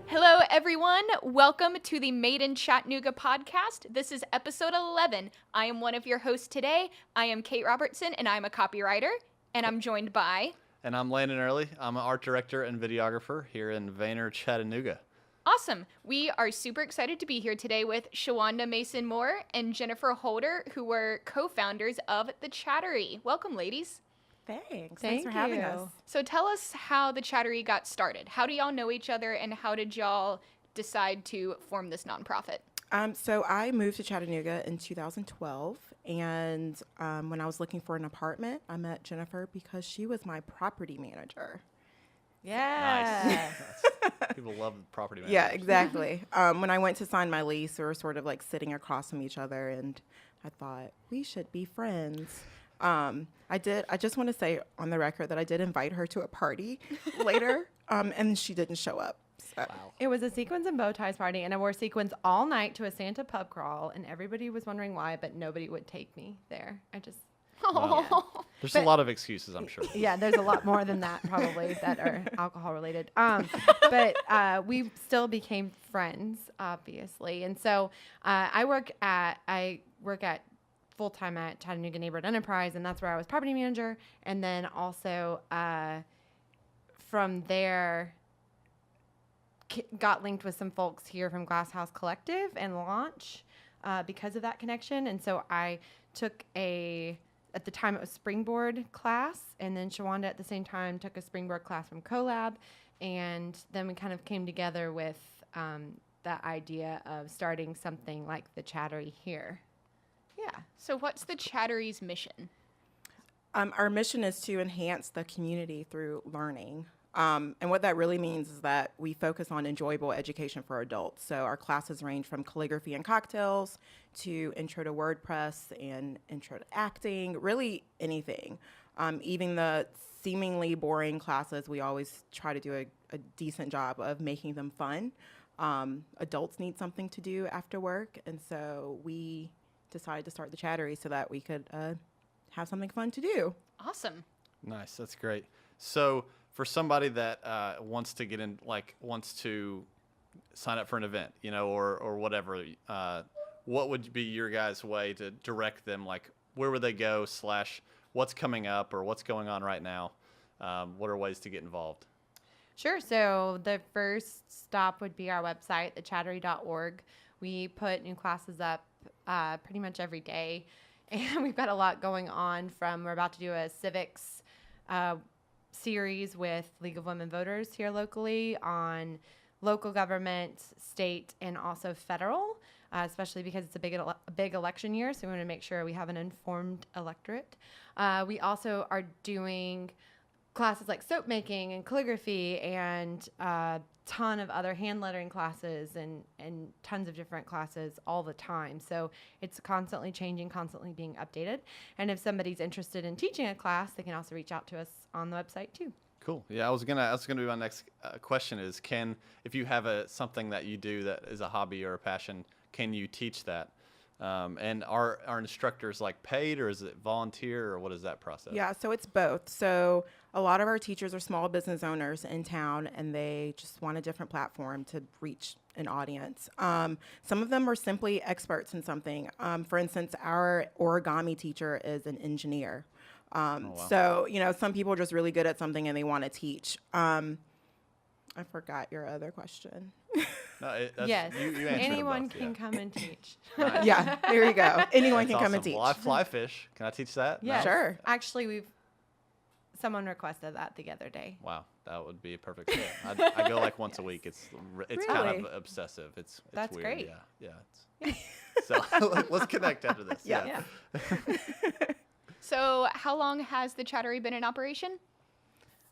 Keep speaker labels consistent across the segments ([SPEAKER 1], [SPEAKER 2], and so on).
[SPEAKER 1] Hello, everyone. Welcome to the Made in Chattanooga podcast. This is episode 11. I am one of your hosts today. I am Kate Robertson, and I'm a copywriter, and I'm joined by...
[SPEAKER 2] And I'm Landon Early. I'm an art director and videographer here in Vayner, Chattanooga.
[SPEAKER 1] Awesome. We are super excited to be here today with Shawanda Mason-Moore and Jennifer Holder, who were co-founders of the Chattery. Welcome, ladies.
[SPEAKER 3] Thanks for having us.
[SPEAKER 1] So tell us how the Chattery got started. How do y'all know each other, and how did y'all decide to form this nonprofit?
[SPEAKER 3] So I moved to Chattanooga in 2012, and when I was looking for an apartment, I met Jennifer because she was my property manager.
[SPEAKER 2] Yeah. Nice. People love the property managers.
[SPEAKER 3] Yeah, exactly. When I went to sign my lease, we were sort of like sitting across from each other, and I thought we should be friends. I just want to say on the record that I did invite her to a party later, and she didn't show up. So.
[SPEAKER 4] Wow. It was a sequins and bow ties party, and I wore sequins all night to a Santa pub crawl, and everybody was wondering why, but nobody would take me there.
[SPEAKER 2] There's a lot of excuses, I'm sure.
[SPEAKER 4] Yeah, there's a lot more than that probably that are alcohol related. But we still became friends, obviously, and so I work at full-time at Chattanooga Neighborhood Enterprise, and that's where I was property manager. And then also from there, got linked with some folks here from Glass House Collective and Launch because of that connection. And so I took at the time it was Springboard class, and then Shawanda at the same time took a Springboard class from CoLab. And then we kind of came together with the idea of starting something like the Chattery here. Yeah.
[SPEAKER 1] So what's the Chattery's mission?
[SPEAKER 3] Our mission is to enhance the community through learning. And what that really means is that we focus on enjoyable education for adults. So our classes range from calligraphy and cocktails to intro to WordPress and intro to acting, really anything. Even the seemingly boring classes, we always try to do a decent job of making them fun. Adults need something to do after work, and so we decided to start the Chattery so that we could have something fun to do.
[SPEAKER 1] Awesome.
[SPEAKER 2] Nice. That's great. So for somebody that wants to sign up for an event, or whatever, what would be your guys' way to direct them? Like, where would they go / what's coming up or what's going on right now? What are ways to get involved?
[SPEAKER 4] Sure. So the first stop would be our website, thechattery.org. We put new classes up pretty much every day, and we've got a lot going on. We're about to do a civics series with League of Women Voters here locally on local government, state, and also federal, especially because it's a big election year, so we want to make sure we have an informed electorate. We also are doing classes like soap making and calligraphy and ton of other hand lettering classes and tons of different classes all the time. So it's constantly changing, constantly being updated. And if somebody's interested in teaching a class, they can also reach out to us on the website too.
[SPEAKER 2] Cool. Yeah, I was gonna be my next question is, if you have something that you do that is a hobby or a passion, can you teach that? And are instructors like paid, or is it volunteer, or what is that process?
[SPEAKER 3] Yeah, so it's both. So a lot of our teachers are small business owners in town, and they just want a different platform to reach an audience. Some of them are simply experts in something. For instance, our origami teacher is an engineer.
[SPEAKER 2] Wow.
[SPEAKER 3] So, some people are just really good at something and they want to teach. I forgot your other question.
[SPEAKER 2] No,
[SPEAKER 4] yes,
[SPEAKER 2] you answered
[SPEAKER 4] anyone
[SPEAKER 2] both,
[SPEAKER 4] can come and teach.
[SPEAKER 2] Nice.
[SPEAKER 3] Yeah, there you go. Anyone
[SPEAKER 2] That's
[SPEAKER 3] can come and
[SPEAKER 2] awesome.
[SPEAKER 3] teach.
[SPEAKER 2] Well, I fly fish. Can I teach that?
[SPEAKER 4] Yeah,
[SPEAKER 2] No?
[SPEAKER 3] Sure.
[SPEAKER 4] Actually, someone requested that the other day.
[SPEAKER 2] Wow, that would be a perfect fit. I go like once a week. It's kind
[SPEAKER 4] Really?
[SPEAKER 2] of obsessive. It's
[SPEAKER 4] That's
[SPEAKER 2] weird.
[SPEAKER 4] great.
[SPEAKER 2] Yeah. So let's connect after this.
[SPEAKER 3] Yeah.
[SPEAKER 1] So how long has the Chattery been in operation?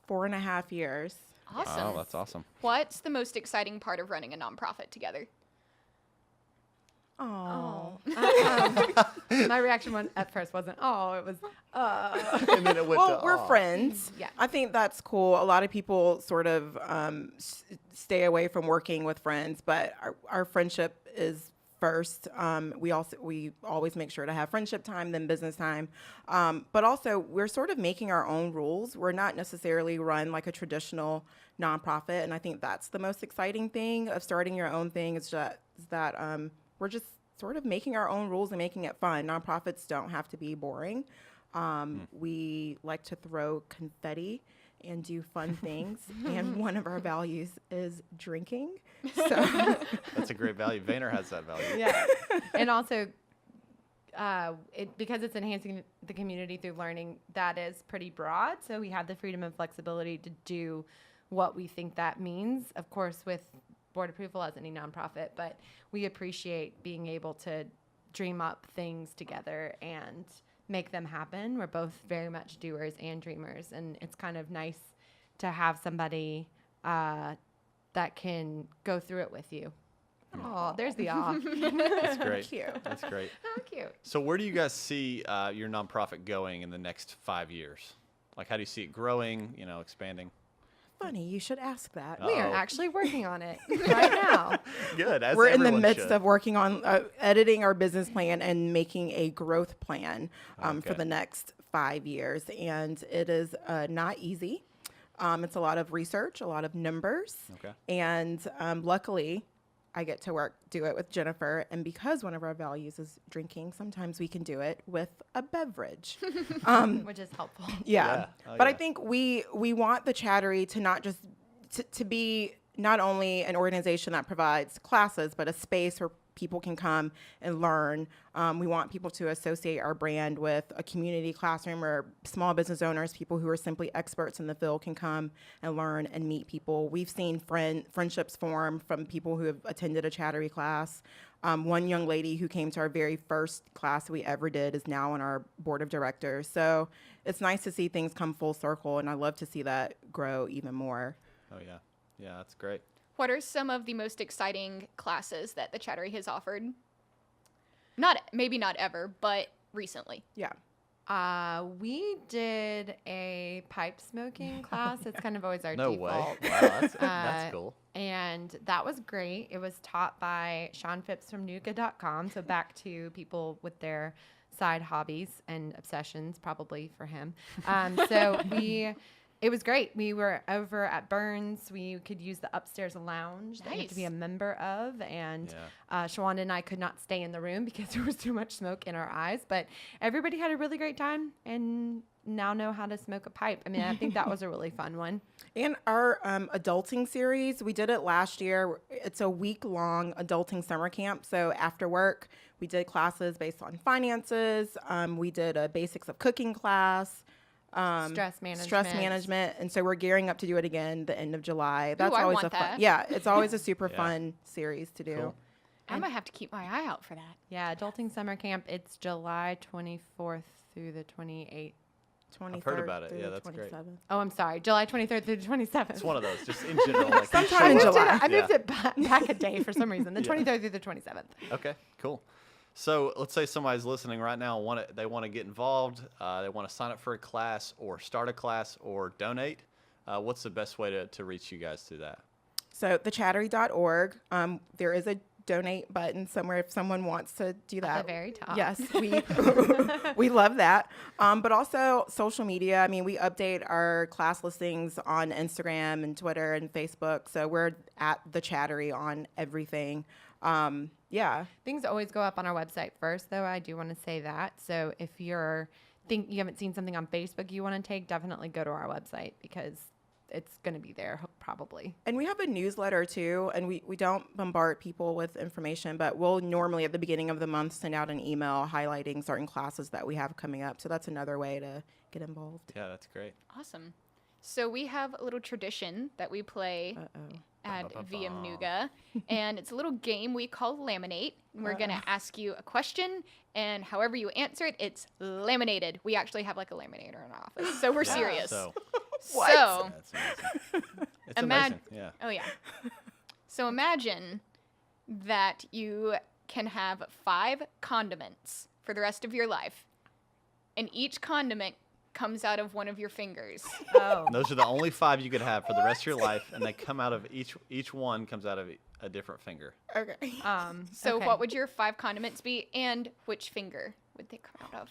[SPEAKER 3] 4.5 years.
[SPEAKER 1] Awesome.
[SPEAKER 2] Oh, that's awesome.
[SPEAKER 1] What's the most exciting part of running a nonprofit together?
[SPEAKER 3] Oh.
[SPEAKER 4] My reaction at first wasn't, oh, it was,
[SPEAKER 2] And then it went
[SPEAKER 3] Well,
[SPEAKER 2] to,
[SPEAKER 3] we're
[SPEAKER 2] "Aw."
[SPEAKER 3] friends.
[SPEAKER 4] Yeah.
[SPEAKER 3] I think that's cool. A lot of people sort of stay away from working with friends, but our friendship is first. We always make sure to have friendship time, then business time. But also, we're sort of making our own rules. We're not necessarily run like a traditional nonprofit, and I think that's the most exciting thing of starting your own thing. Is that we're just sort of making our own rules and making it fun. Nonprofits don't have to be boring. We like to throw confetti and do fun things, and one of our values is drinking. So
[SPEAKER 2] That's a great value. Vayner has that value.
[SPEAKER 4] Yeah. And also, because it's enhancing the community through learning, that is pretty broad. So we have the freedom and flexibility to do what we think that means, of course, with board approval as any nonprofit. But we appreciate being able to dream up things together and make them happen. We're both very much doers and dreamers, and it's kind of nice to have somebody that can go through it with you. Oh, there's the awe.
[SPEAKER 2] That's great.
[SPEAKER 3] cute.
[SPEAKER 2] That's great.
[SPEAKER 4] How cute.
[SPEAKER 2] So where do you guys see your nonprofit going in the next 5 years? Like, how do you see it growing, expanding?
[SPEAKER 3] Funny, you should ask that.
[SPEAKER 4] We are
[SPEAKER 2] Uh-oh.
[SPEAKER 4] actually working on it right now.
[SPEAKER 2] Good. As
[SPEAKER 3] We're in the
[SPEAKER 2] everyone
[SPEAKER 3] midst
[SPEAKER 2] should.
[SPEAKER 3] of working on editing our business plan and making a growth plan for
[SPEAKER 2] Okay.
[SPEAKER 3] the next 5 years. And it is not easy. It's a lot of research, a lot of numbers.
[SPEAKER 2] Okay.
[SPEAKER 3] And luckily, I get to do it with Jennifer. And because one of our values is drinking, sometimes we can do it with a beverage.
[SPEAKER 4] Which is helpful.
[SPEAKER 3] Yeah.
[SPEAKER 2] Yeah. Oh,
[SPEAKER 3] But I
[SPEAKER 2] yeah.
[SPEAKER 3] think we want the Chattery to not just to be not only an organization that provides classes, but a space where people can come and learn. We want people to associate our brand with a community classroom where small business owners, people who are simply experts in the field, can come and learn and meet people. We've seen friendships form from people who have attended a Chattery class. One young lady who came to our very first class we ever did is now on our board of directors. So it's nice to see things come full circle, and I love to see that grow even more.
[SPEAKER 2] Oh, yeah. Yeah, that's great.
[SPEAKER 1] What are some of the most exciting classes that the Chattery has offered? Maybe not ever, but recently.
[SPEAKER 3] Yeah.
[SPEAKER 4] We did a pipe smoking class. It's kind of always our
[SPEAKER 2] No
[SPEAKER 4] default.
[SPEAKER 2] way. Wow, that's cool.
[SPEAKER 4] And that was great. It was taught by Sean Phipps from nuka.com. So back to people with their side hobbies and obsessions, probably for him. It was great. We were over at Burns. We could use the upstairs lounge that you have to be a
[SPEAKER 1] Nice.
[SPEAKER 4] member of. And Shawanda and I could not stay in the room because there was too much smoke in our eyes. But everybody had a really great time and now know how to smoke a pipe. I mean, I think that was a really fun one.
[SPEAKER 3] And our adulting series, we did it last year. It's a week-long adulting summer camp. So after work, we did classes based on finances. We did a basics of cooking class.
[SPEAKER 4] Stress management.
[SPEAKER 3] And so we're gearing up to do it again the end of July. That's
[SPEAKER 1] I
[SPEAKER 3] always
[SPEAKER 1] want
[SPEAKER 3] a fun.
[SPEAKER 1] that.
[SPEAKER 3] Yeah, it's always a super
[SPEAKER 2] Yeah.
[SPEAKER 3] fun series to do.
[SPEAKER 2] Cool.
[SPEAKER 1] I might have to keep my eye out for that.
[SPEAKER 4] Yeah, Adulting Summer Camp. It's July 24th through the 28th.
[SPEAKER 3] 23rd
[SPEAKER 2] heard about it.
[SPEAKER 3] through
[SPEAKER 2] Yeah,
[SPEAKER 3] the
[SPEAKER 2] that's great.
[SPEAKER 3] 27th.
[SPEAKER 4] Oh, I'm sorry. July 23rd through the 27th.
[SPEAKER 2] It's one of those, just in general. Like,
[SPEAKER 3] Sometime in July.
[SPEAKER 4] I moved
[SPEAKER 2] Yeah.
[SPEAKER 4] it back a day for some reason. The
[SPEAKER 2] Yeah.
[SPEAKER 4] 23rd through the 27th.
[SPEAKER 2] Okay, cool. So let's say somebody's listening right now. They want to get involved. They want to sign up for a class or start a class or donate. What's the best way to reach you guys through that?
[SPEAKER 3] So thechattery.org, there is a donate button somewhere if someone wants to do that.
[SPEAKER 4] At the very top.
[SPEAKER 3] Yes, we love that. But also social media. I mean, we update our class listings on Instagram and Twitter and Facebook. So we're at the Chattery on everything. Yeah.
[SPEAKER 4] Things always go up on our website first, though. I do want to say that. So if you haven't seen something on Facebook you want to take, definitely go to our website because it's going to be there probably.
[SPEAKER 3] And we have a newsletter too, and we don't bombard people with information, but we'll normally at the beginning of the month send out an email highlighting certain classes that we have coming up. So that's another way to get involved.
[SPEAKER 2] Yeah, that's great.
[SPEAKER 1] Awesome. So we have a little tradition that we play at VM Nuga, and it's a little game we call Laminate. We're going to ask you a question, and however you answer it, it's laminated. We actually have like a laminator in our office, so we're
[SPEAKER 2] Yeah,
[SPEAKER 1] serious.
[SPEAKER 2] So
[SPEAKER 1] So,
[SPEAKER 2] that's amazing. It's
[SPEAKER 1] Imag-
[SPEAKER 2] amazing. Yeah.
[SPEAKER 1] oh yeah. So imagine that you can have 5 condiments for the rest of your life, and each condiment comes out of one of your fingers.
[SPEAKER 4] Oh.
[SPEAKER 2] And those are the only 5 you could have for the rest of your life, and they come out of each one comes out of a different finger.
[SPEAKER 3] Okay.
[SPEAKER 1] So
[SPEAKER 4] okay.
[SPEAKER 1] what would your 5 condiments be, and which finger would they come out of?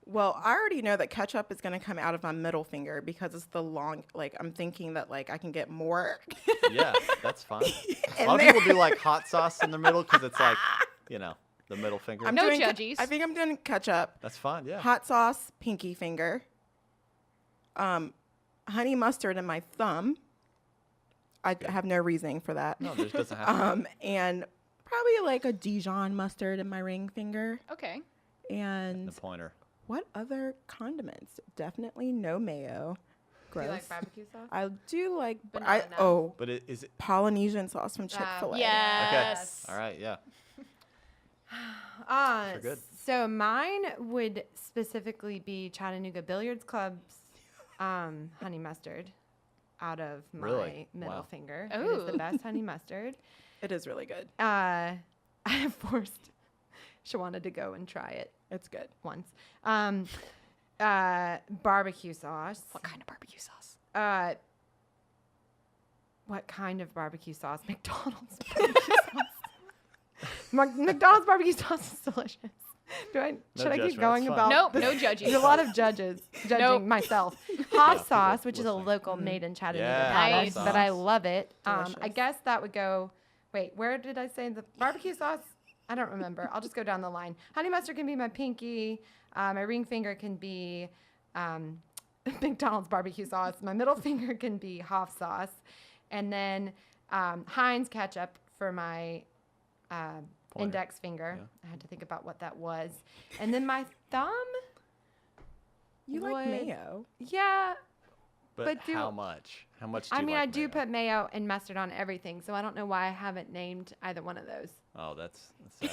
[SPEAKER 3] Well, I already know that ketchup is going to come out of my middle finger because it's the long, like, I'm thinking that, like, I can get more.
[SPEAKER 2] Yeah, that's fine. A
[SPEAKER 3] in
[SPEAKER 2] lot of
[SPEAKER 3] there.
[SPEAKER 2] people do like hot sauce in the middle because it's like, you know, the middle finger.
[SPEAKER 3] I'm
[SPEAKER 1] No
[SPEAKER 3] doing
[SPEAKER 1] judges.
[SPEAKER 3] I think I'm doing ketchup,
[SPEAKER 2] That's fine, yeah.
[SPEAKER 3] hot sauce, pinky finger, honey mustard in my thumb. I have no reasoning for that.
[SPEAKER 2] No, there doesn't have to be.
[SPEAKER 3] And probably like a Dijon mustard in my ring finger.
[SPEAKER 1] Okay.
[SPEAKER 3] And
[SPEAKER 2] The pointer.
[SPEAKER 3] what other condiments? Definitely no mayo.
[SPEAKER 4] Do
[SPEAKER 3] Gross.
[SPEAKER 4] you like barbecue sauce?
[SPEAKER 3] I do like
[SPEAKER 4] Banana.
[SPEAKER 2] But is it
[SPEAKER 3] Polynesian sauce from Chick-fil-A.
[SPEAKER 1] Yes.
[SPEAKER 2] okay? All right, yeah. Sure good.
[SPEAKER 4] So mine would specifically be Chattanooga Billiards Club's honey mustard out of my
[SPEAKER 2] Really?
[SPEAKER 4] middle
[SPEAKER 2] Wow.
[SPEAKER 4] finger. It is
[SPEAKER 1] Ooh.
[SPEAKER 4] the best honey mustard.
[SPEAKER 3] It is really good.
[SPEAKER 4] I have forced Shawana to go and try it
[SPEAKER 3] It's good.
[SPEAKER 4] once. Barbecue sauce.
[SPEAKER 1] What kind of barbecue sauce?
[SPEAKER 4] What kind of barbecue sauce? McDonald's barbecue sauce. McDonald's barbecue sauce is delicious. Should I
[SPEAKER 2] judgment,
[SPEAKER 4] keep going
[SPEAKER 2] it's
[SPEAKER 4] about?
[SPEAKER 1] Nope,
[SPEAKER 4] this?
[SPEAKER 1] no judging.
[SPEAKER 4] There's a lot of judges judging
[SPEAKER 1] Nope.
[SPEAKER 4] myself. Hot
[SPEAKER 2] Yeah,
[SPEAKER 4] sauce,
[SPEAKER 2] people
[SPEAKER 4] which is a
[SPEAKER 2] listening.
[SPEAKER 4] local made in Chattanooga
[SPEAKER 2] Yeah,
[SPEAKER 4] product,
[SPEAKER 1] hot
[SPEAKER 4] but I
[SPEAKER 2] sauce.
[SPEAKER 4] love it. I
[SPEAKER 3] Delicious.
[SPEAKER 4] guess that would go. Wait, where did I say the barbecue sauce? I don't remember. I'll just go down the line. Honey mustard can be my pinky. My ring finger can be McDonald's barbecue sauce. My middle finger can be Hoff sauce, and then Heinz ketchup for my
[SPEAKER 2] Pointer.
[SPEAKER 4] index finger.
[SPEAKER 2] Yeah.
[SPEAKER 4] I had to think about what that was, and then my thumb.
[SPEAKER 3] You like
[SPEAKER 4] would-
[SPEAKER 3] mayo.
[SPEAKER 4] Yeah,
[SPEAKER 2] But,
[SPEAKER 4] But do-
[SPEAKER 2] how much? How much do
[SPEAKER 4] I
[SPEAKER 2] you
[SPEAKER 4] mean,
[SPEAKER 2] like
[SPEAKER 4] I do
[SPEAKER 2] mayo?
[SPEAKER 4] put mayo and mustard on everything, so I don't know why I haven't named either one of those.
[SPEAKER 2] Oh, that's sad.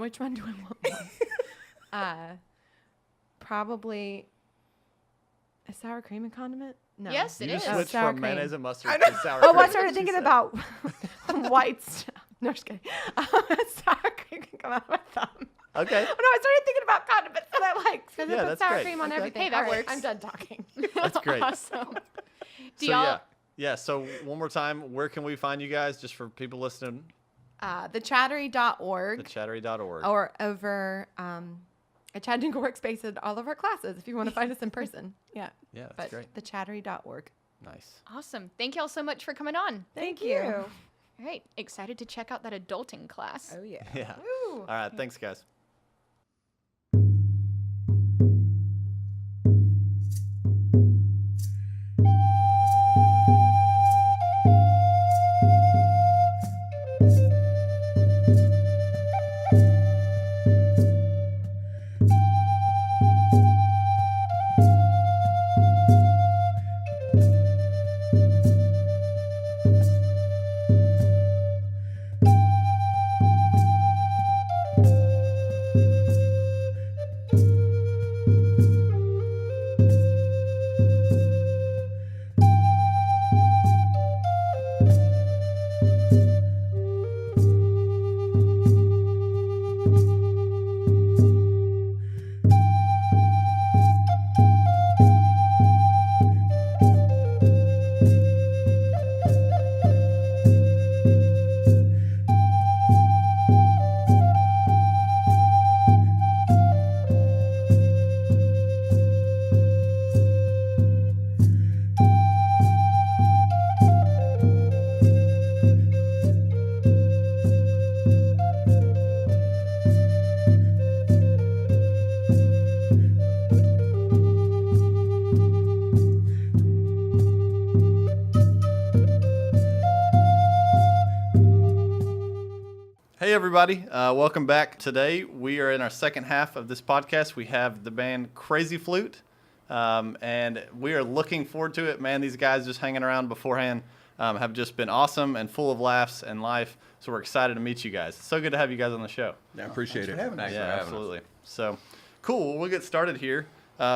[SPEAKER 4] Which one do I want more? Probably a sour cream and condiment? No.
[SPEAKER 1] Yes, it
[SPEAKER 2] You
[SPEAKER 1] is.
[SPEAKER 2] just switched
[SPEAKER 4] sour
[SPEAKER 2] from
[SPEAKER 4] cream.
[SPEAKER 2] mayonnaise and mustard
[SPEAKER 3] I
[SPEAKER 2] to
[SPEAKER 3] know.
[SPEAKER 2] sour
[SPEAKER 4] Oh,
[SPEAKER 2] cream.
[SPEAKER 4] I started
[SPEAKER 2] she
[SPEAKER 4] thinking
[SPEAKER 2] said.
[SPEAKER 4] about white stuff. No, just kidding. Sour cream can come out of my thumb.
[SPEAKER 2] Okay.
[SPEAKER 4] Oh, no, I started thinking about condiments that I like because
[SPEAKER 2] Yeah,
[SPEAKER 4] I put
[SPEAKER 2] that's
[SPEAKER 4] sour
[SPEAKER 2] great.
[SPEAKER 4] cream on
[SPEAKER 2] Okay.
[SPEAKER 4] everything.
[SPEAKER 1] Hey, that
[SPEAKER 4] All right,
[SPEAKER 1] works.
[SPEAKER 4] I'm done talking.
[SPEAKER 2] That's great.
[SPEAKER 1] Awesome. Do
[SPEAKER 2] So
[SPEAKER 1] y'all?
[SPEAKER 2] yeah. So one more time, where can we find you guys? Just for people listening,
[SPEAKER 4] Thechattery.org.
[SPEAKER 2] thechattery.org.
[SPEAKER 4] Or over at Chattanooga Workspace at all of our classes if you want to find us in person. Yeah.
[SPEAKER 2] Yeah, that's
[SPEAKER 4] But
[SPEAKER 2] great.
[SPEAKER 4] thechattery.org.
[SPEAKER 2] Nice.
[SPEAKER 1] Awesome. Thank y'all so much for coming on.
[SPEAKER 4] Thank you.
[SPEAKER 1] All right. Excited to check out that adulting class.
[SPEAKER 3] Oh, yeah.
[SPEAKER 2] Yeah.
[SPEAKER 4] Ooh.
[SPEAKER 2] All right. Thanks, guys. Hey everybody, welcome back. Today we are in our second half of this podcast. We have the band Crazy Flute, and we are looking forward to it. Man, these guys just hanging around beforehand have just been awesome and full of laughs and life. So we're excited to meet you guys. It's so good to have you guys on the show.
[SPEAKER 5] I appreciate it.
[SPEAKER 6] Thanks
[SPEAKER 2] Yeah,
[SPEAKER 6] for having
[SPEAKER 2] absolutely. So cool. Well, we'll get started here.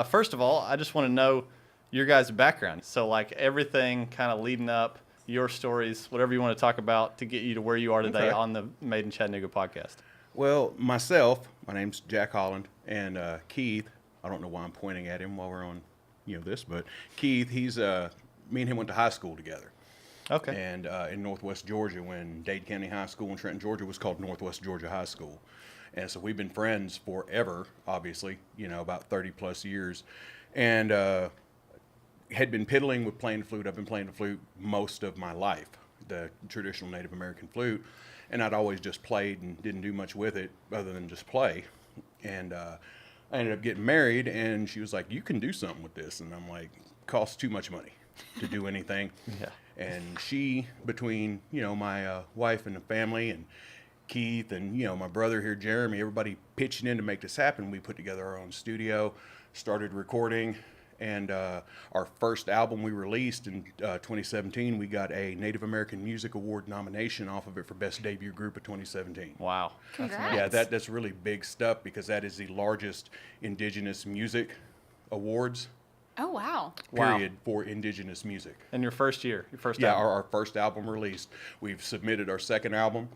[SPEAKER 2] First of all, I just want to know your guys' background. So like everything kind of leading up, your stories, whatever you want to talk about to get you to where you are today
[SPEAKER 5] Okay.
[SPEAKER 2] on the Made in Chattanooga podcast.
[SPEAKER 5] Well, myself, my name's Jack Holland, and Keith. I don't know why I'm pointing at him while we're on, this, but Keith, he's me and him went to high school together,
[SPEAKER 2] Okay.
[SPEAKER 5] And in Northwest Georgia, when Dade County High School in Trenton, Georgia was called Northwest Georgia High School. And so we've been friends forever, obviously, about 30 plus years. And had been piddling with playing the flute. I've been playing the flute most of my life, the traditional Native American flute. And I'd always just played and didn't do much with it other than just play. And I ended up getting married, and she was like, you can do something with this. And I'm like, costs too much money to do anything.
[SPEAKER 2] Yeah.
[SPEAKER 5] And she, between, my wife and the family and Keith and, my brother here, Jeremy, everybody pitching in to make this happen, we put together our own studio, started recording. And our first album we released in 2017, we got a Native American Music Award nomination off of it for Best Debut Group of 2017.
[SPEAKER 2] Wow.
[SPEAKER 1] Congrats.
[SPEAKER 5] Yeah, that's really big stuff because that is the largest indigenous music awards,
[SPEAKER 1] Oh, wow.
[SPEAKER 5] period, for indigenous music.
[SPEAKER 2] And your first year, your first
[SPEAKER 5] Yeah,
[SPEAKER 2] album.
[SPEAKER 5] our first album released. We've submitted our second album.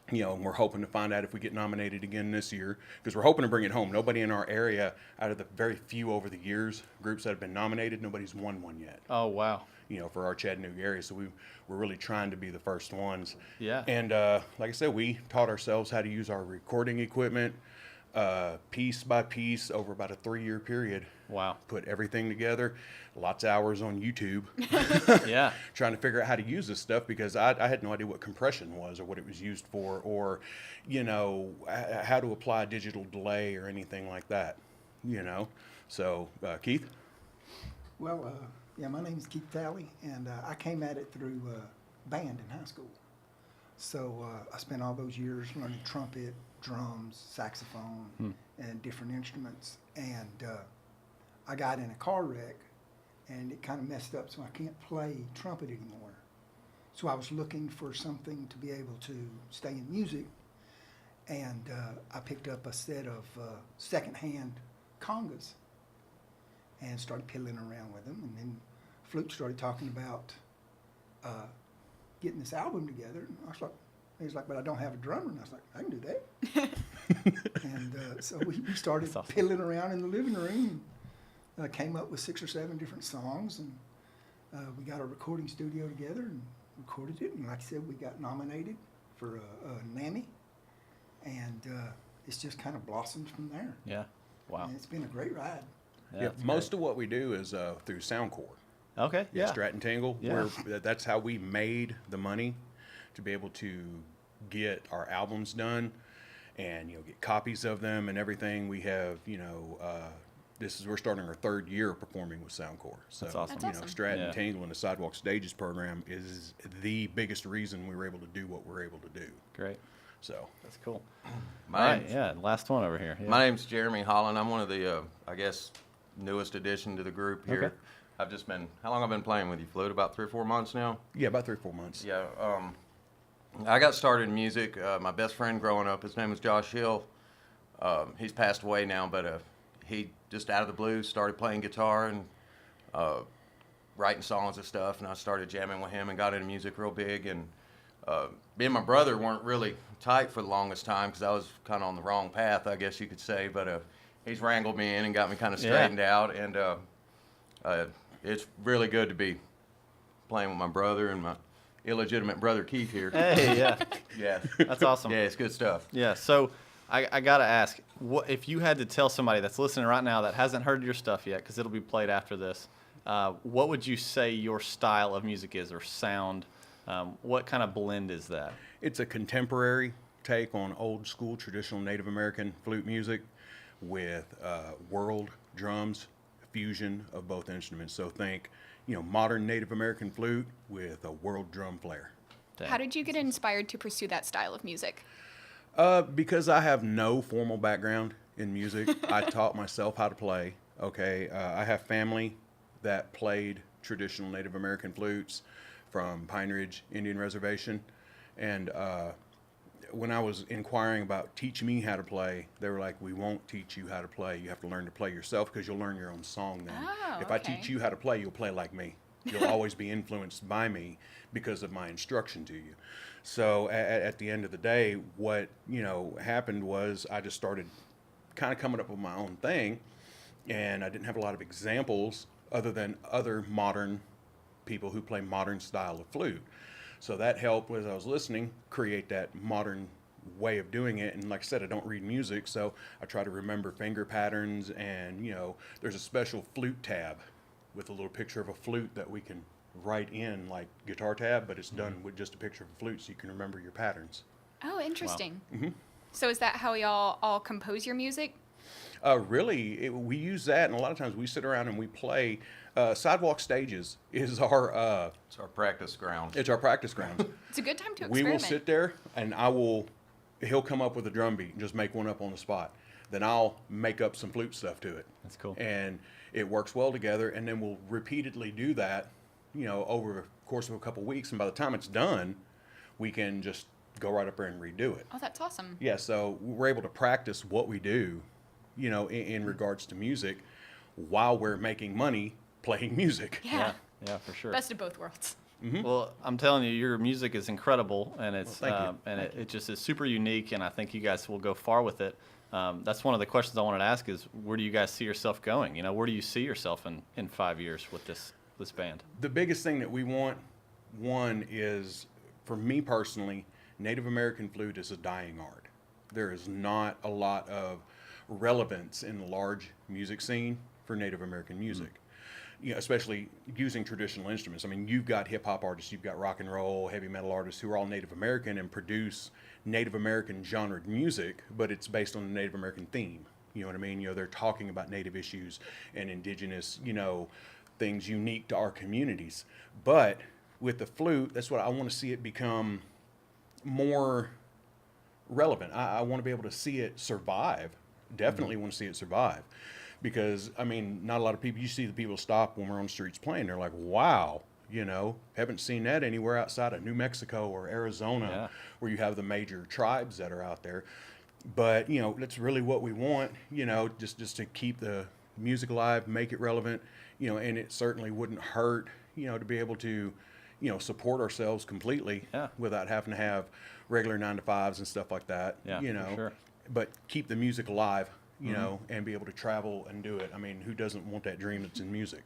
[SPEAKER 5] And we're hoping to find out if we get nominated again this year because we're hoping to bring it home. Nobody in our area, out of the very few over the years, groups that have been nominated, nobody's won one yet.
[SPEAKER 2] Oh, wow.
[SPEAKER 5] For our Chattanooga area. So we're really trying to be the first ones.
[SPEAKER 2] Yeah.
[SPEAKER 5] And like I said, we taught ourselves how to use our recording equipment piece by piece over about a 3-year period.
[SPEAKER 2] Wow.
[SPEAKER 5] Put everything together, lots of hours on YouTube.
[SPEAKER 2] Yeah.
[SPEAKER 5] Trying to figure out how to use this stuff because I had no idea what compression was or what it was used for or, how to apply digital delay or anything like that, So, Keith?
[SPEAKER 6] Well, my name is Keith Talley, and I came at it through band in high school. So I spent all those years learning trumpet, drums, saxophone, and different instruments. And I got in a car wreck, and it kind of messed up, so I can't play trumpet anymore. So I was looking for something to be able to stay in music, and I picked up a set of secondhand congas and started piddling around with them. And then Flute started talking about getting this album together. And I was like, he's like, but I don't have a drummer. And I was like, I can do that. And so we started
[SPEAKER 2] That's awesome.
[SPEAKER 6] piddling around in the living room and came up with 6 or 7 different songs. And we got a recording studio together and recorded it. And like I said, we got nominated for a NAMI. And it's just kind of blossomed from there.
[SPEAKER 2] Yeah. Wow.
[SPEAKER 6] And it's been a great ride.
[SPEAKER 5] Yeah,
[SPEAKER 2] that's
[SPEAKER 5] most of what we do is through Soundcore.
[SPEAKER 2] Okay. Yeah.
[SPEAKER 5] Stratton Tangle.
[SPEAKER 2] Yeah.
[SPEAKER 5] That's how we made the money to be able to get our albums done and get copies of them and everything. We have we're starting our 3rd year performing with Soundcore. So
[SPEAKER 2] That's awesome.
[SPEAKER 1] That's awesome.
[SPEAKER 5] Stratton
[SPEAKER 2] Yeah.
[SPEAKER 5] Tangle and the Sidewalk Stages program is the biggest reason we were able to do what we're able to do.
[SPEAKER 2] Great.
[SPEAKER 5] So
[SPEAKER 2] That's cool.
[SPEAKER 7] My
[SPEAKER 2] All right.
[SPEAKER 7] name's,
[SPEAKER 2] Yeah. Last one over here. Yeah.
[SPEAKER 7] my name's Jeremy Holland. I'm one of the, newest addition to the group here.
[SPEAKER 2] Okay.
[SPEAKER 7] I've just been, how long I've been playing with you, Flute? About 3 or 4 months now?
[SPEAKER 5] yeah, about 3 or 4 months.
[SPEAKER 7] Yeah. I got started in music. My best friend growing up, his name was Josh Hill. He's passed away now, but he just out of the blue started playing guitar and writing songs and stuff, and I started jamming with him and got into music real big. And me and my brother weren't really tight for the longest time because I was kind of on the wrong path, I guess you could say. But he's wrangled me in and got me kind of straightened out, and it's really good to be playing with my brother and my illegitimate brother Keith here.
[SPEAKER 2] Hey. Yeah.
[SPEAKER 7] Yeah,
[SPEAKER 2] That's awesome.
[SPEAKER 7] yeah, it's good stuff.
[SPEAKER 2] Yeah. So I gotta ask, what if you had to tell somebody that's listening right now that hasn't heard your stuff yet, because it'll be played after this, what would you say your style of music is or sound? What kind of blend is that?
[SPEAKER 5] It's a contemporary take on old school traditional Native American flute music with world drums, fusion of both instruments. So think, modern Native American flute with a world drum flair.
[SPEAKER 2] Dang.
[SPEAKER 1] How did you get inspired to pursue that style of music?
[SPEAKER 5] Because I have no formal background in music. I taught myself how to play. Okay, I have family that played traditional Native American flutes from Pine Ridge Indian Reservation, and when I was inquiring about teach me how to play, they were like, we won't teach you how to play. You have to learn to play yourself because you'll learn your own song then.
[SPEAKER 1] Oh,
[SPEAKER 5] If I
[SPEAKER 1] okay.
[SPEAKER 5] teach you how to play, you'll play like me. You'll always be influenced by me because of my instruction to you. So at the end of the day, what happened was I just started kind of coming up with my own thing, and I didn't have a lot of examples other than other modern people who play modern style of flute. So that helped, as I was listening, create that modern way of doing it. And like I said, I don't read music, so I try to remember finger patterns. And there's a special flute tab with a little picture of a flute that we can write in like guitar tab, but it's done with just a picture of a flute, so you can remember your patterns.
[SPEAKER 1] Oh, interesting.
[SPEAKER 5] Wow. Mm-hmm.
[SPEAKER 1] So is that how y'all all compose your music?
[SPEAKER 5] Really, we use that, and a lot of times we sit around and we play. Sidewalk Stages is our
[SPEAKER 7] It's our practice ground.
[SPEAKER 5] it's our practice grounds.
[SPEAKER 1] It's a good time to
[SPEAKER 5] We
[SPEAKER 1] experiment.
[SPEAKER 5] will sit there, and he'll come up with a drum beat and just make one up on the spot. Then I'll make up some flute stuff to it.
[SPEAKER 2] That's cool.
[SPEAKER 5] And it works well together, and then we'll repeatedly do that, over the course of a couple weeks, and by the time it's done, we can just go right up there and redo it.
[SPEAKER 1] Oh, that's awesome.
[SPEAKER 5] Yeah, so we're able to practice what we do, in regards to music while we're making money playing music.
[SPEAKER 1] Yeah.
[SPEAKER 2] Yeah, for sure.
[SPEAKER 1] Best of both worlds.
[SPEAKER 2] Well, I'm telling you, your music is incredible, and it's
[SPEAKER 5] Thank you.
[SPEAKER 2] it just is super unique, and I think you guys will go far with it. That's one of the questions I wanted to ask is, where do you guys see yourself going? Where do you see yourself in 5 years with this band?
[SPEAKER 5] The biggest thing that we want, one, is, for me personally, Native American flute is a dying art. There is not a lot of relevance in the large music scene for Native American music. Especially using traditional instruments. I mean, you've got hip-hop artists, you've got rock and roll, heavy metal artists who are all Native American and produce Native American genred music, but it's based on the Native American theme. You know what I mean? They're talking about Native issues and indigenous, things unique to our communities. But with the flute, that's what I want to see it become more relevant. I want to be able to see it survive. Definitely want to see it survive. Because, not a lot of people, you see the people stop when we're on the streets playing, they're like, wow, haven't seen that anywhere outside of New Mexico or Arizona, where you have the major tribes that are out there. But, that's really what we want, just to keep the music alive, make it relevant, and it certainly wouldn't hurt, to be able to, support ourselves completely without having to have regular 9-to-5s and stuff like that,
[SPEAKER 2] for sure.
[SPEAKER 5] But keep the music alive. And be able to travel and do it. Who doesn't want that dream that's in music?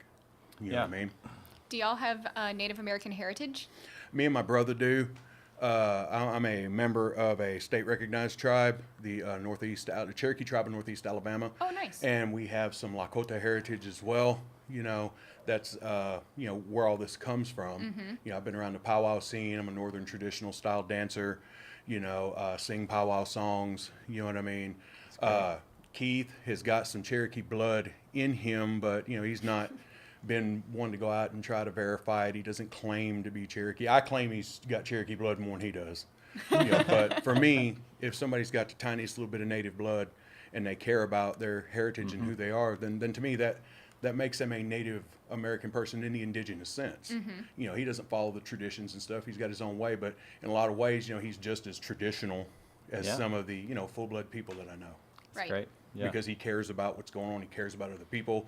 [SPEAKER 5] You know what I mean?
[SPEAKER 1] Do y'all have Native American heritage?
[SPEAKER 5] Me and my brother do. I'm a member of a state-recognized tribe, the the Cherokee tribe of Northeast Alabama.
[SPEAKER 1] Oh, nice.
[SPEAKER 5] And we have some Lakota heritage as well. That's where all this comes from. I've been around the powwow scene. I'm a Northern traditional style dancer. Sing powwow songs. You know what I mean? Keith has got some Cherokee blood in him, but he's not been one to go out and try to verify it. He doesn't claim to be Cherokee. I claim he's got Cherokee blood more than he does. But for me, if somebody's got the tiniest little bit of Native blood and they care about their heritage and who they are, then to me that makes them a Native American person in the indigenous sense. He doesn't follow the traditions and stuff. He's got his own way, but in a lot of ways, he's just as traditional as some of the full-blood people that I know.
[SPEAKER 1] Right.
[SPEAKER 2] Great. Yeah.
[SPEAKER 5] Because he cares about what's going on. He cares about other people.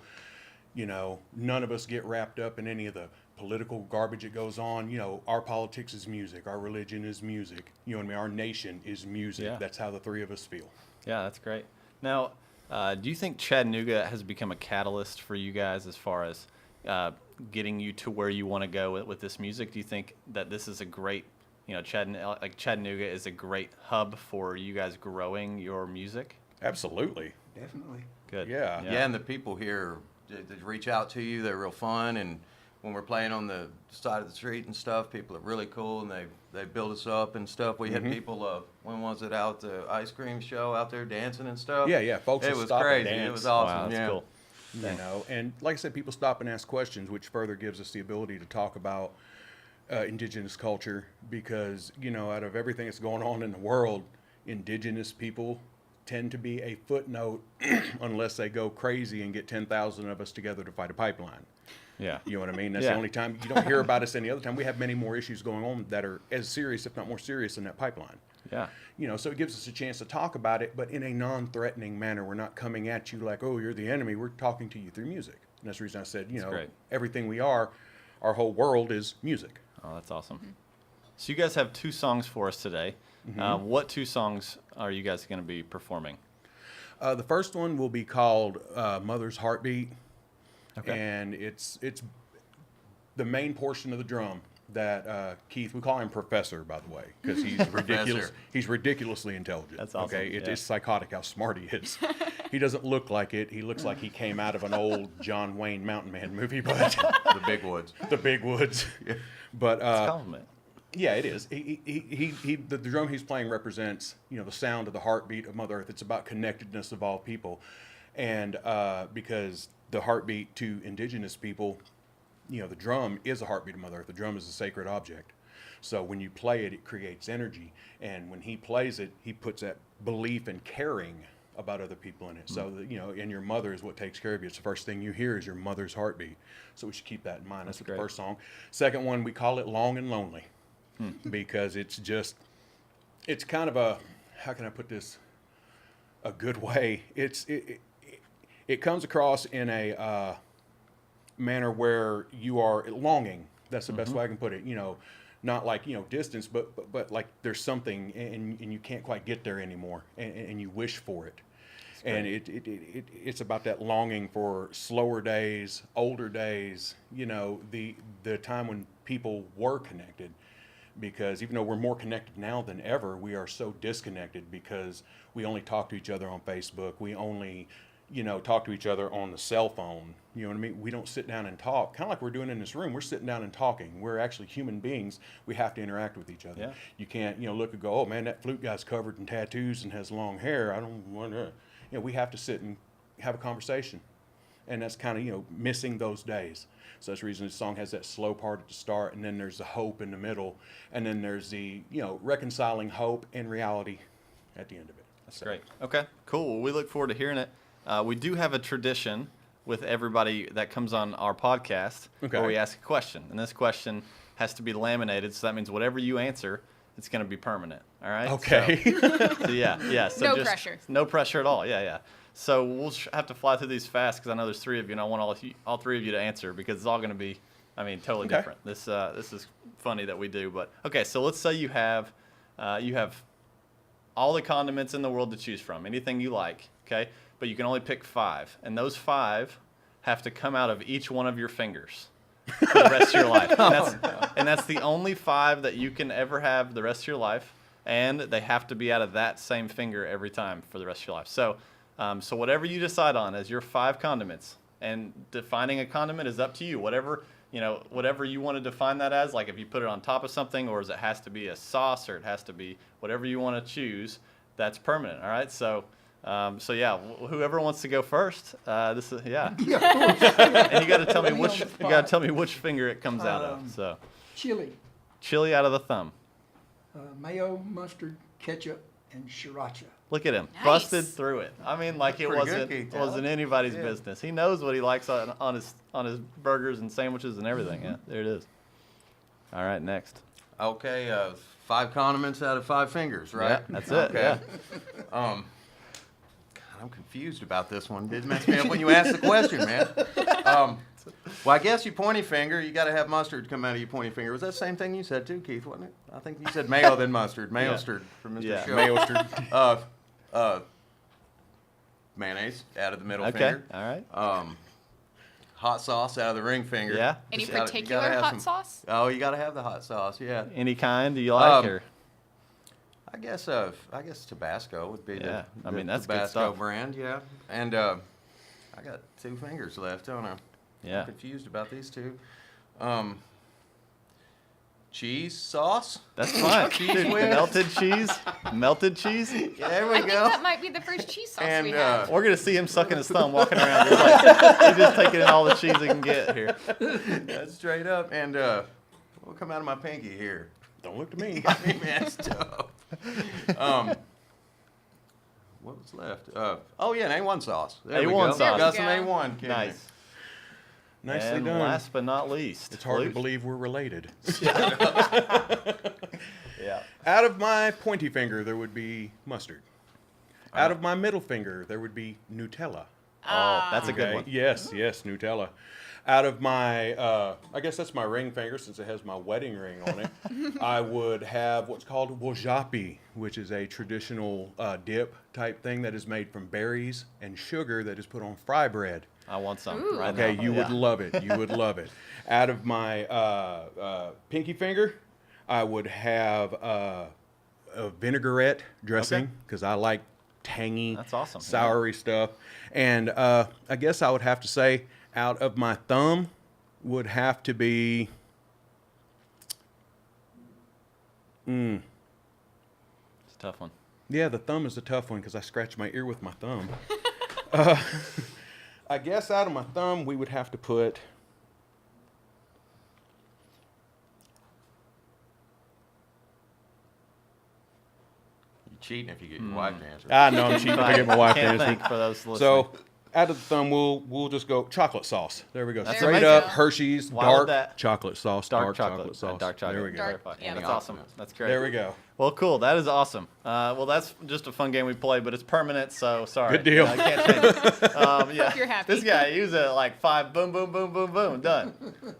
[SPEAKER 5] None of us get wrapped up in any of the political garbage that goes on. Our politics is music. Our religion is music. Our nation is music.
[SPEAKER 2] Yeah.
[SPEAKER 5] That's how the three of us feel.
[SPEAKER 2] Yeah, that's great. Now, do you think Chattanooga has become a catalyst for you guys as far as getting you to where you want to go with this music? Do you think that this is a great, Chattanooga is a great hub for you guys growing your music?
[SPEAKER 5] Absolutely.
[SPEAKER 6] Definitely.
[SPEAKER 2] Good.
[SPEAKER 5] Yeah.
[SPEAKER 7] Yeah, and the people here, they reach out to you. They're real fun, and when we're playing on the side of the street and stuff, people are really cool, and they build us up and stuff. We had people, when was it, out the ice cream show out there dancing and stuff?
[SPEAKER 5] Yeah. Folks
[SPEAKER 7] It
[SPEAKER 5] will
[SPEAKER 7] was
[SPEAKER 5] stop and
[SPEAKER 7] crazy.
[SPEAKER 5] dance.
[SPEAKER 7] It was awesome.
[SPEAKER 2] Wow, that's
[SPEAKER 7] yeah.
[SPEAKER 2] cool.
[SPEAKER 5] And like I said, people stop and ask questions, which further gives us the ability to talk about indigenous culture, because out of everything that's going on in the world, indigenous people tend to be a footnote unless they go crazy and get 10,000 of us together to fight a pipeline.
[SPEAKER 2] Yeah.
[SPEAKER 5] You know what I mean? That's the only time you don't hear about us any other time. We have many more issues going on that are as serious, if not more serious, than that pipeline.
[SPEAKER 2] Yeah.
[SPEAKER 5] So it gives us a chance to talk about it, but in a non-threatening manner. We're not coming at you like, oh, you're the enemy. We're talking to you through music. And that's the reason I said,
[SPEAKER 2] great.
[SPEAKER 5] everything we are, our whole world is music.
[SPEAKER 2] Oh, that's awesome. So you guys have 2 songs for us today. What 2 songs are you guys going to be performing?
[SPEAKER 5] The first one will be called Mother's Heartbeat.
[SPEAKER 2] Okay.
[SPEAKER 5] And it's the main portion of the drum that Keith, we call him Professor, by the way, because he's ridiculous. He's ridiculously intelligent.
[SPEAKER 2] That's awesome.
[SPEAKER 5] Okay,
[SPEAKER 2] Yeah.
[SPEAKER 5] it's psychotic how smart he is. He doesn't look like it. He looks like he came out of an old John Wayne Mountain Man movie, but
[SPEAKER 7] The Big Woods.
[SPEAKER 5] the big woods. But
[SPEAKER 2] It's a compliment.
[SPEAKER 5] yeah, it is. The drum he's playing represents, the sound of the heartbeat of Mother Earth. It's about connectedness of all people, and because the heartbeat to indigenous people, the drum is a heartbeat of Mother Earth. The drum is a sacred object. So when you play it, it creates energy. And when he plays it, he puts that belief and caring about other people in it. So, and your mother is what takes care of you. It's the first thing you hear is your mother's heartbeat. So we should keep that in mind. That's
[SPEAKER 2] great.
[SPEAKER 5] the first song. Second one, we call it Long and Lonely because it's kind of a, how can I put this a good way? It comes across in a manner where you are longing. That's the best way I can put it. Not like distance, but like there's something and you can't quite get there anymore, and you wish for it. And it's about that longing for slower days, older days. The time when people were connected, because even though we're more connected now than ever, we are so disconnected because we only talk to each other on Facebook. We only talk to each other on the cell phone. You know what I mean? We don't sit down and talk. Kind of like we're doing in this room. We're sitting down and talking. We're actually human beings. We have to interact with each other.
[SPEAKER 2] Yeah.
[SPEAKER 5] You can't, look and go, oh man, that flute guy's covered in tattoos and has long hair. I don't want to. We have to sit and have a conversation. And that's kind of, missing those days. So that's the reason this song has that slow part at the start, and then there's the hope in the middle, and then there's the, reconciling hope and reality at the end of it.
[SPEAKER 2] That's great. Okay, cool. Well, we look forward to hearing it. We do have a tradition with everybody that comes on our podcast where we ask a question. And this question has to be laminated, so that means whatever you answer, it's going to be permanent. All right?
[SPEAKER 5] Okay.
[SPEAKER 2] So yeah. So
[SPEAKER 1] No pressure.
[SPEAKER 2] No pressure at all. Yeah. So we'll have to fly through these fast because I know there's three of you, and I want all three of you to answer because it's all going to be, totally different. This is funny that we do. But, okay, so let's say you have all the condiments in the world to choose from, anything you like, okay? But you can only pick 5, and those 5 have to come out of each one of your fingers for the rest of your life. And that's the only 5 that you can ever have the rest of your life, and they have to be out of that same finger every time for the rest of your life. So whatever you decide on as your 5 condiments, and defining a condiment is up to you. Whatever you want to define that as, like if you put it on top of something, or as it has to be a sauce, or it has to be whatever you want to choose, that's permanent. All right, so yeah, whoever wants to go first, this is and you got to tell me which finger it comes out of. So chili out of the thumb.
[SPEAKER 6] Mayo, mustard, ketchup, and sriracha.
[SPEAKER 2] Look at him,
[SPEAKER 1] Nice.
[SPEAKER 2] Busted through it. It
[SPEAKER 7] Pretty
[SPEAKER 2] wasn't
[SPEAKER 7] good, Keith.
[SPEAKER 2] wasn't anybody's business. He knows what he likes on his burgers and sandwiches and everything. Yeah, there it is. All right, next.
[SPEAKER 7] Okay, 5 condiments out of 5 fingers, right?
[SPEAKER 2] Yeah, that's it.
[SPEAKER 7] Okay.
[SPEAKER 2] Yeah.
[SPEAKER 7] God, I'm confused about this one. Did mess me up when you asked the question, man. Well, I guess your pointy finger, you got to have mustard come out of your pointy finger. Was that the same thing you said too, Keith, wasn't it? I think you said mayo, then mustard. Mayo-stard from Mr.
[SPEAKER 2] Yeah.
[SPEAKER 7] Show.
[SPEAKER 5] Mayo-stard.
[SPEAKER 7] Mayonnaise out of the middle
[SPEAKER 2] Okay.
[SPEAKER 7] finger.
[SPEAKER 2] All right.
[SPEAKER 7] Hot sauce out of the ring finger.
[SPEAKER 2] Yeah.
[SPEAKER 1] Any
[SPEAKER 7] Just gotta- you
[SPEAKER 1] particular
[SPEAKER 7] gotta have
[SPEAKER 1] hot
[SPEAKER 7] some-
[SPEAKER 1] sauce?
[SPEAKER 7] Oh, you got to have the hot sauce, yeah.
[SPEAKER 2] Any kind do you like? Or
[SPEAKER 7] I guess Tabasco would be
[SPEAKER 2] Yeah,
[SPEAKER 7] the
[SPEAKER 2] that's good
[SPEAKER 7] Tabasco
[SPEAKER 2] stuff.
[SPEAKER 7] brand, yeah. And I got 2 fingers left, don't I?
[SPEAKER 2] Yeah.
[SPEAKER 7] I'm confused about these 2. Cheese sauce?
[SPEAKER 2] That's fine.
[SPEAKER 7] Cheese
[SPEAKER 2] Dude,
[SPEAKER 7] whiz.
[SPEAKER 2] melted cheese.
[SPEAKER 7] Yeah, there we
[SPEAKER 1] I think
[SPEAKER 7] go.
[SPEAKER 1] that might be the first cheese sauce
[SPEAKER 7] And,
[SPEAKER 1] we have.
[SPEAKER 2] We're gonna see him sucking his thumb, walking around, just like he's just taking in all the cheese he can get here.
[SPEAKER 7] That's straight up. And what'll come out of my pinky here?
[SPEAKER 5] Don't look to me.
[SPEAKER 7] I mean, that's tough. What was left? Oh yeah, an A1 sauce. There we
[SPEAKER 2] A1
[SPEAKER 7] go.
[SPEAKER 2] sauce.
[SPEAKER 7] Got
[SPEAKER 1] There
[SPEAKER 7] some
[SPEAKER 1] we go.
[SPEAKER 7] A1. kidding me.
[SPEAKER 2] Nice.
[SPEAKER 5] Nicely
[SPEAKER 2] And
[SPEAKER 5] done.
[SPEAKER 2] last but not least,
[SPEAKER 5] It's hard to
[SPEAKER 2] Flute.
[SPEAKER 5] believe we're related.
[SPEAKER 2] Yeah.
[SPEAKER 5] Out of my pointy finger, there would be mustard. Out of my middle finger, there would be Nutella.
[SPEAKER 2] Oh, that's a good
[SPEAKER 5] Okay?
[SPEAKER 2] one.
[SPEAKER 5] Yes, Nutella. Out of my, I guess that's my ring finger since it has my wedding ring on it, I would have what's called wajapi, which is a traditional dip type thing that is made from berries and sugar that is put on fry bread.
[SPEAKER 2] I want some
[SPEAKER 1] Ooh.
[SPEAKER 2] right
[SPEAKER 5] Okay,
[SPEAKER 2] now.
[SPEAKER 5] you would
[SPEAKER 2] Yeah.
[SPEAKER 5] love it. You would love it. Out of my pinky finger, I would have a vinaigrette dressing
[SPEAKER 2] Okay.
[SPEAKER 5] because I like tangy,
[SPEAKER 2] That's awesome.
[SPEAKER 5] soury stuff. And I guess I would have to say, out of my thumb, would have to be.
[SPEAKER 2] It's a tough one.
[SPEAKER 5] Yeah, the thumb is a tough one because I scratch my ear with my thumb. I guess out of my thumb, we would have to put.
[SPEAKER 7] You're cheating if you get your wife to answer.
[SPEAKER 5] I know I'm cheating if I get my wife to
[SPEAKER 2] Can't
[SPEAKER 5] answer.
[SPEAKER 2] think for those listening.
[SPEAKER 5] So, out of the thumb, we'll just go chocolate sauce. There we go.
[SPEAKER 2] That's
[SPEAKER 5] Straight
[SPEAKER 1] amazing.
[SPEAKER 5] up Hershey's
[SPEAKER 2] Why would
[SPEAKER 5] dark
[SPEAKER 2] that-
[SPEAKER 5] chocolate sauce.
[SPEAKER 2] dark chocolate
[SPEAKER 5] sauce.
[SPEAKER 2] Dark chocolate.
[SPEAKER 5] There we go.
[SPEAKER 1] Dark-
[SPEAKER 2] Clarify.
[SPEAKER 1] yeah,
[SPEAKER 2] That's
[SPEAKER 1] that's
[SPEAKER 2] awesome. That's great.
[SPEAKER 5] There we go.
[SPEAKER 2] Well, cool. That is awesome. Well, that's just a fun game we play, but it's permanent, so sorry.
[SPEAKER 5] Good deal.
[SPEAKER 2] I can't change it. Yeah.
[SPEAKER 1] Hope you're happy.
[SPEAKER 2] This guy, he was at like 5, boom, boom, boom, boom, boom, done.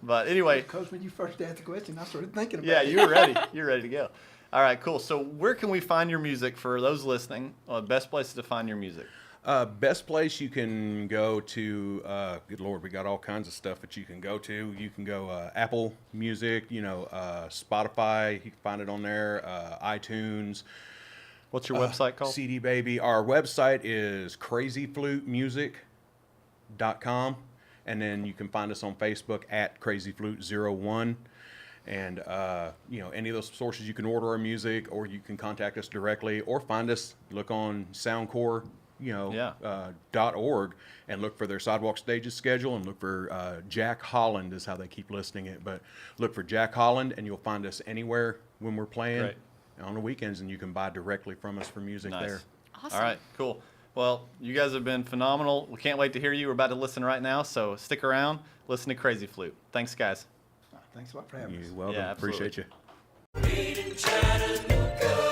[SPEAKER 2] But anyway,
[SPEAKER 6] Because when you first asked the question, I started thinking about
[SPEAKER 2] yeah,
[SPEAKER 6] it.
[SPEAKER 2] you were ready. You're ready to go. All right, cool. So where can we find your music for those listening? Best places to find your music.
[SPEAKER 5] Best place you can go to, good Lord, we got all kinds of stuff that you can go to. You can go Apple Music, Spotify, you can find it on there, iTunes.
[SPEAKER 2] What's your website called?
[SPEAKER 5] CD Baby. Our website is crazyflutemusic.com, and then you can find us on Facebook at crazyflute01. And any of those sources you can order our music, or you can contact us directly, or find us. Look on Soundcore, .org, and look for their Sidewalk Stages schedule, and look for Jack Holland is how they keep listing it. But look for Jack Holland, and you'll find us anywhere when we're playing.
[SPEAKER 2] Great.
[SPEAKER 5] On the weekends, and you can buy directly from us for music
[SPEAKER 2] Nice.
[SPEAKER 5] there.
[SPEAKER 1] Awesome.
[SPEAKER 2] All right, cool. Well, you guys have been phenomenal. We can't wait to hear you. We're about to listen right now, so stick around. Listen to Crazy Flute. Thanks, guys.
[SPEAKER 6] Thanks a lot for having us.
[SPEAKER 5] You're welcome.
[SPEAKER 2] Yeah, absolutely.
[SPEAKER 5] Appreciate you.
[SPEAKER 8] Made in Chattanooga.